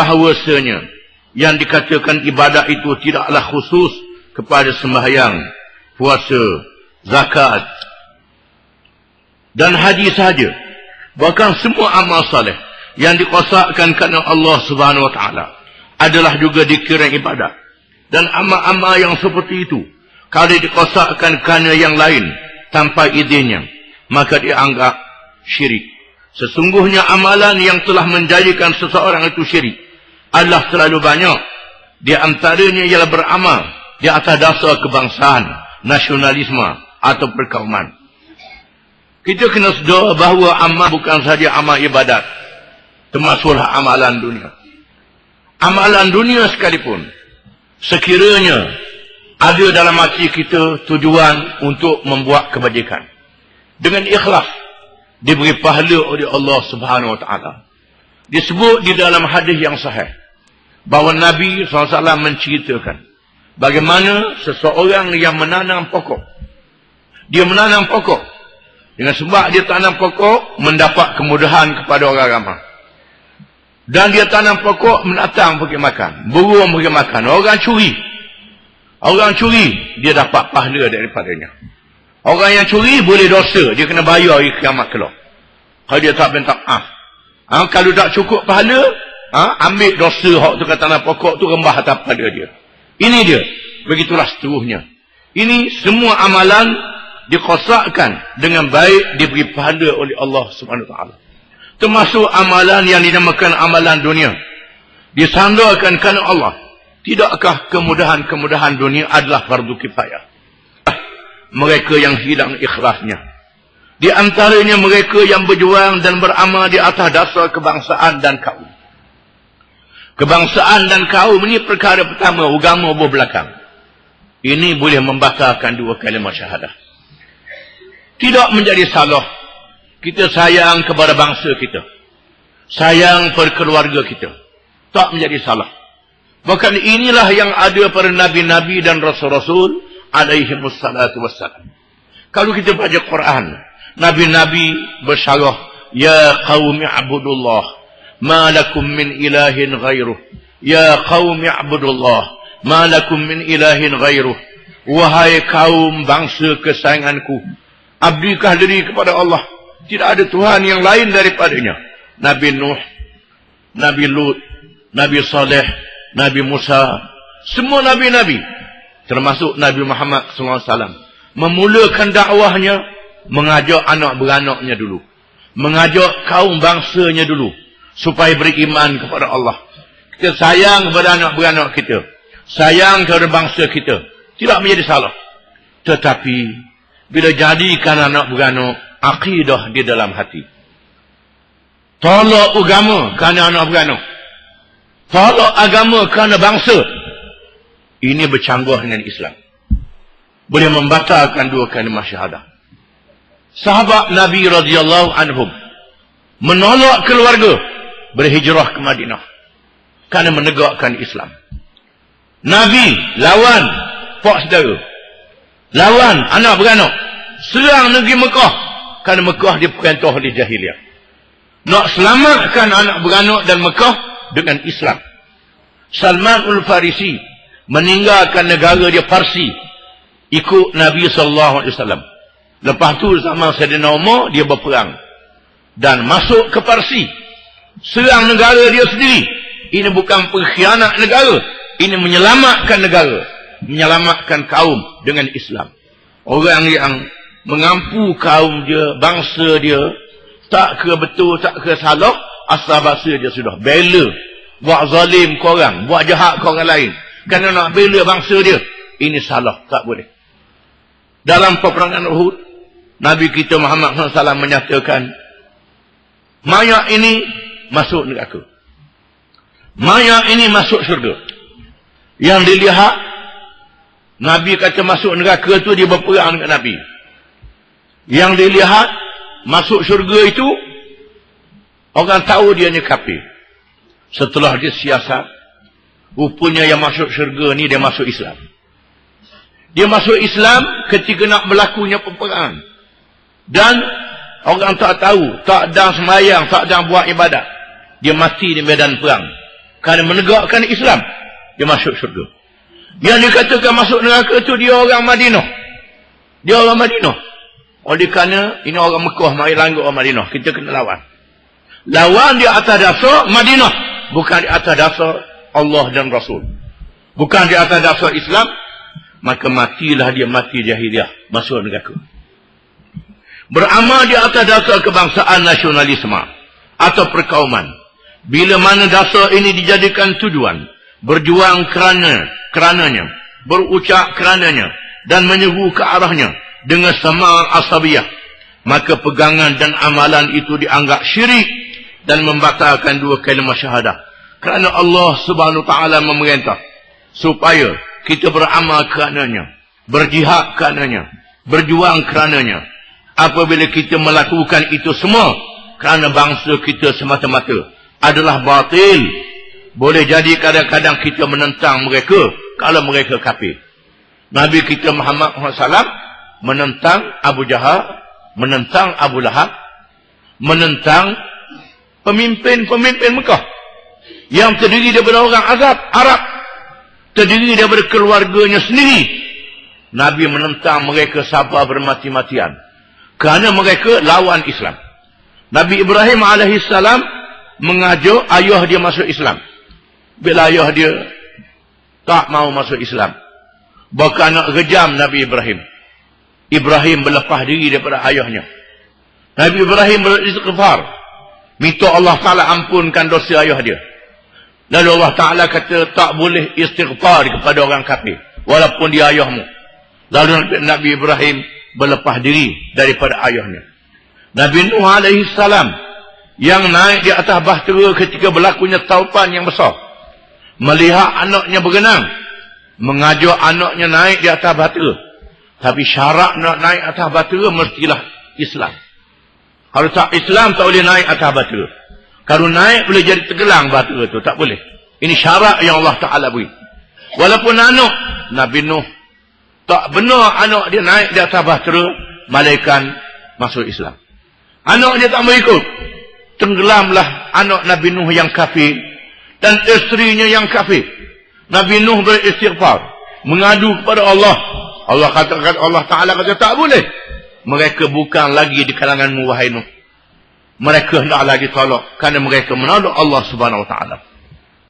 bahawasanya yang dikatakan ibadat itu tidaklah khusus kepada sembahyang, puasa, zakat dan haji sahaja. Bahkan semua amal saleh yang dikosakkan kerana Allah Subhanahu wa taala adalah juga dikira ibadat. Dan amal-amal yang seperti itu, kalau dikosakkan kerana yang lain tanpa izinnya, maka dianggap syirik. Sesungguhnya amalan yang telah menjadikan seseorang itu syirik adalah terlalu banyak. Di antaranya ialah beramal di atas dasar kebangsaan, nasionalisme atau perkauman. Kita kena sedar bahawa amal bukan sahaja amal ibadat, termasuklah amalan dunia. Amalan dunia sekalipun, sekiranya ada dalam hati kita tujuan untuk membuat kebajikan, dengan ikhlas, diberi pahala oleh Allah Subhanahu wa taala. Disebut di dalam hadis yang sahih bahawa Nabi SAW menceritakan bagaimana seseorang yang menanam pokok. Dia menanam pokok. Dengan sebab dia tanam pokok, mendapat kemudahan kepada orang ramai. Dan dia tanam pokok, menatang pergi makan. Burung pergi makan. Orang curi. Orang curi, dia dapat pahala daripadanya. Orang yang curi boleh dosa. Dia kena bayar di kiamat kelak. Kalau dia tak minta maaf. Kalau tak cukup pahala, ambil dosa hak tu kat tanam pokok tu, rembah atas pada dia. Ini dia. Begitulah seterusnya. Ini semua amalan dikosakkan dengan baik, diberi pahala oleh Allah Subhanahu wa taala. Termasuk amalan yang dinamakan amalan dunia, disandarkan kerana Allah. Tidakkah kemudahan-kemudahan dunia adalah fardu kifayah? Mereka yang hilang ikhlasnya, di antaranya mereka yang berjuang dan beramal di atas dasar kebangsaan dan kaum. Kebangsaan dan kaum ini perkara pertama, agama berbelakang. Ini boleh membatalkan dua kalimah syahadah. Tidak menjadi salah kita sayang kepada bangsa kita, sayang pada keluarga kita. Tak menjadi salah. Bahkan inilah yang ada pada nabi-nabi dan rasul-rasul alaihimus salatu wassalam. Kalau kita baca Quran, nabi-nabi bersyarah, ya qaumi abudullah ma lakum min ilahin ghairuh. Ya qaumi abudullah ma lakum min ilahin ghairuh. Wahai kaum bangsa kesayanganku, abdikah diri kepada Allah, tidak ada Tuhan yang lain daripadanya. Nabi Nuh, Nabi Lut, Nabi Saleh, Nabi Musa, semua nabi-nabi, termasuk Nabi Muhammad SAW, memulakan dakwahnya, mengajak anak beranaknya dulu, mengajak kaum bangsanya dulu, supaya beriman kepada Allah. Kita sayang kepada anak beranak kita, sayang kepada bangsa kita, tidak menjadi salah. Tetapi bila jadikan anak beranak akidah di dalam hati, tolak agama kerana anak beranak, tolak agama kerana bangsa, ini bercanggah dengan Islam, boleh membatalkan dua kalimah syahadah. Sahabat Nabi radhiyallahu anhum menolak keluarga, berhijrah ke Madinah kerana menegakkan Islam. Nabi lawan pak saudara, lawan anak beranak, serang negeri Mekah kerana Mekah diperintah oleh jahiliah. Nak selamatkan anak beranak dan Mekah dengan Islam. Salman al-Farisi meninggalkan negara dia Parsi, ikut Nabi SAW. Lepas tu zaman Sayyidina Umar, dia berperang dan masuk ke Parsi, serang negara dia sendiri. Ini bukan pengkhianat negara, ini menyelamatkan negara, menyelamatkan kaum dengan Islam. Orang yang mengampu kaum dia, bangsa dia, tak ke betul, tak ke salah, asal bangsa dia sudah bela, buat zalim ke orang, buat jahat ke orang lain, kerana nak bela bangsa dia, ini salah, tak boleh. Dalam peperangan Uhud, Nabi kita Muhammad SAW menyatakan, mayat ini masuk neraka, mayat ini masuk syurga. Yang dilihat, Nabi kata masuk neraka tu, dia berperang dengan Nabi. Yang dilihat masuk syurga itu, orang tahu dia ni kafir. Setelah dia siasat, rupanya yang masuk syurga ni dia masuk Islam. Dia masuk Islam ketika nak berlakunya peperangan. Dan orang tak tahu, tak ada sembahyang, tak ada buat ibadat, dia mati di medan perang Kerana menegakkan Islam, dia masuk syurga. Yang dikatakan masuk neraka itu dia orang Madinah. Dia orang Madinah. Oleh kerana ini orang Mekah mari langgar orang Madinah. Kita kena lawan. Lawan di atas dasar Madinah. Bukan di atas dasar Allah dan Rasul. Bukan di atas dasar Islam. Maka matilah dia mati jahiliah. Masuk neraka. Beramal di atas dasar kebangsaan nasionalisme. Atau perkauman. Bila mana dasar ini dijadikan tujuan. Berjuang kerananya. Berucap kerananya. Dan menyeru ke arahnya. Dengan sama asabiyah. Maka pegangan dan amalan itu dianggap syirik. Dan membatalkan dua kalimah syahadah. Kerana Allah subhanahu wa ta'ala memerintah. Supaya kita beramal kerananya. Berjihad kerananya. Berjuang kerananya. Apabila kita melakukan itu semua. Kerana bangsa kita semata-mata. Adalah batil. Boleh jadi kadang-kadang kita menentang mereka. Kalau mereka kafir. Nabi kita Muhammad SAW. Menentang Abu Jahal. Menentang Abu Lahab. Menentang pemimpin-pemimpin Mekah. Yang terdiri daripada orang Arab. Terdiri daripada keluarganya sendiri. Nabi menentang mereka sabar bermati-matian. Kerana mereka lawan Islam. Nabi Ibrahim AS mengajar ayah dia masuk Islam. Bila ayah dia tak mau masuk Islam. Bahkan nak rejam Nabi Ibrahim. Ibrahim berlepas diri daripada ayahnya. Nabi Ibrahim beristighfar. Minta Allah Ta'ala ampunkan dosa ayah dia. Lalu Allah Ta'ala kata tak boleh istighfar kepada orang kafir. Walaupun dia ayahmu. Lalu Nabi Ibrahim berlepas diri daripada ayahnya. Nabi Nuh AS yang naik di atas bahtera ketika berlakunya taufan yang besar. Melihat anaknya berenang. Mengajar anaknya naik di atas bahtera. Tapi syarat nak naik atas bahtera mestilah Islam. Kalau tak Islam tak boleh naik atas bahtera. Kalau naik boleh jadi tenggelam bahtera tu. Tak boleh. Ini syarat yang Allah Ta'ala beri. Walaupun anak Nabi Nuh tak benar anak dia naik di atas bahtera. Malaikat masuk Islam. Anak dia tak mau ikut. Tenggelamlah anak Nabi Nuh yang kafir. Dan isterinya yang kafir. Nabi Nuh beristighfar. Mengadu kepada Allah. Allah Ta'ala kata tak boleh. Mereka bukan lagi di kalanganmu wahai Nuh. Mereka hendak lagi tolak. Kerana mereka menolak Allah Subhanahu Wa Ta'ala.